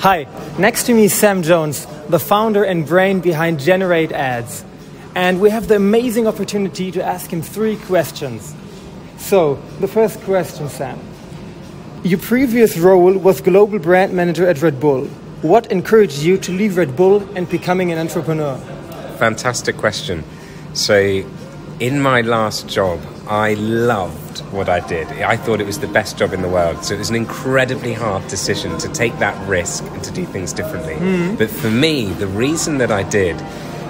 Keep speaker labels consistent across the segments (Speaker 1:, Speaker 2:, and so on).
Speaker 1: Hi, next to me is Sam Jones, the founder and brain behind Gener8 ads. And we have the amazing opportunity to ask him 3 questions. So, the first question, Sam. Your previous role was global brand manager at Red Bull. What encouraged you to leave Red Bull and becoming an entrepreneur?
Speaker 2: Fantastic question. So, in my last job, I loved what I did. I thought it was the best job in the world. So it was an incredibly hard decision to take that risk and to do things differently. But for me, the reason that I did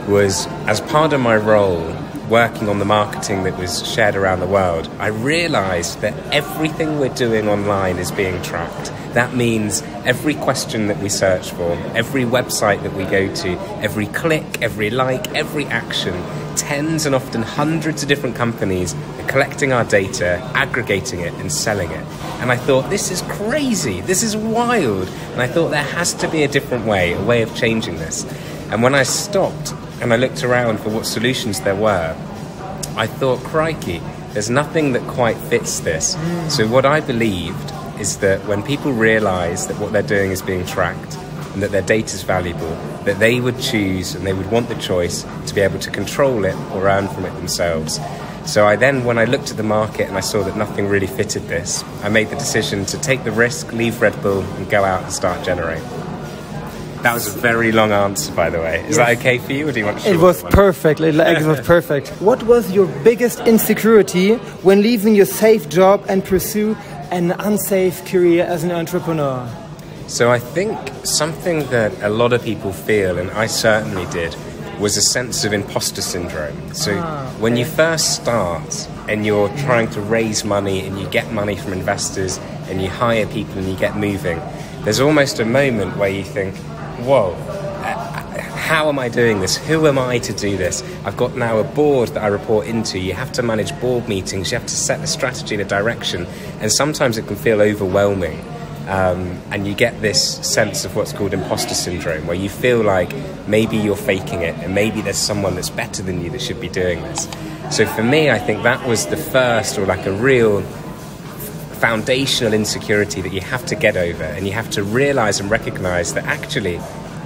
Speaker 2: was, as part of my role working on the marketing that was shared around the world, I realized that everything we're doing online is being tracked. That means every question that we search for, every website that we go to, every click, every like, every action, tens and often hundreds of different companies are collecting our data, aggregating it and selling it. And I thought, this is crazy, this is wild. And I thought there has to be a different way, a way of changing this. And when I stopped and I looked around for what solutions there were, I thought, crikey, there's nothing that quite fits this. So what I believed is that when people realize that what they're doing is being tracked and that their data is valuable, that they would choose and they would want the choice to be able to control it or earn from it themselves. So I then, when I looked at the market and I saw that nothing really fitted this, I made the decision to take the risk, leave Red Bull and go out and start Gener8. That was a very long answer, by the way. Is that okay for you, or do you want to?
Speaker 1: It was perfect. It was perfect. What was your biggest insecurity when leaving your safe job and pursue an unsafe career as an entrepreneur?
Speaker 2: So I think something that a lot of people feel, and I certainly did, was a sense of imposter syndrome. So when you first start and you're trying to raise money and you get money from investors and you hire people and you get moving, there's almost a moment where you think, whoa, how am I doing this? Who am I to do this? I've got now a board that I report into. You have to manage board meetings. You have to set a strategy and a direction. And sometimes it can feel overwhelming. And you get this sense of what's called imposter syndrome, where you feel like maybe you're faking it and maybe there's someone that's better than you that should be doing this. So for me, I think that was the first, or like a real foundational insecurity that you have to get over, and you have to realize and recognize that actually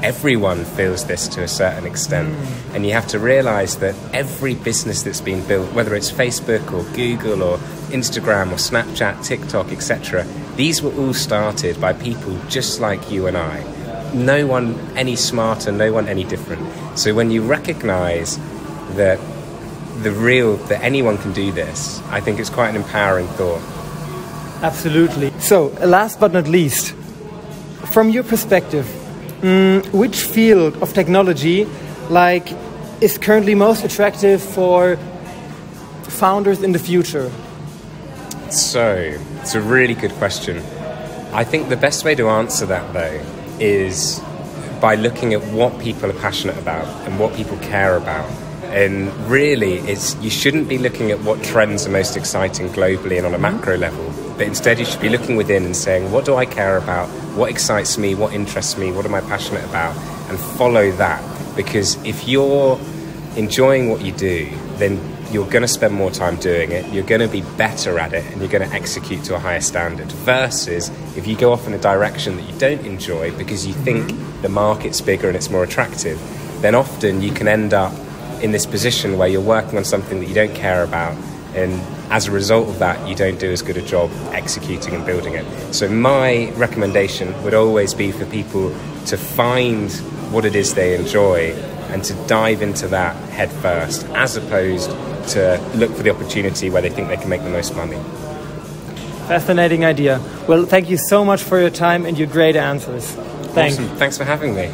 Speaker 2: everyone feels this to a certain extent. And you have to realize that every business that's been built, whether it's Facebook or Google or Instagram or Snapchat, TikTok, etc., these were all started by people just like you and I. No one any smarter, no one any different. So when you recognize that that anyone can do this, I think it's quite an empowering thought.
Speaker 1: Absolutely. So, last but not least, from your perspective, which field of technology is currently most attractive for founders in the future?
Speaker 2: So, it's a really good question. I think the best way to answer that, though, is by looking at what people are passionate about and what people care about. And really, you shouldn't be looking at what trends are most exciting globally and on a macro level, but instead you should be looking within and saying, what do I care about? What excites me? What interests me? What am I passionate about? And follow that. Because if you're enjoying what you do, then you're going to spend more time doing it, you're going to be better at it, and you're going to execute to a higher standard. Versus if you go off in a direction that you don't enjoy because you think the market's bigger and it's more attractive, then often you can end up in this position where you're working on something that you don't care about, and as a result of that you don't do as good a job executing and building it. So my recommendation would always be for people to find what it is they enjoy and to dive into that head first, as opposed to look for the opportunity where they think they can make the most money.
Speaker 1: Fascinating idea. Well, thank you so much for your time and your great answers.
Speaker 2: Thanks for having me.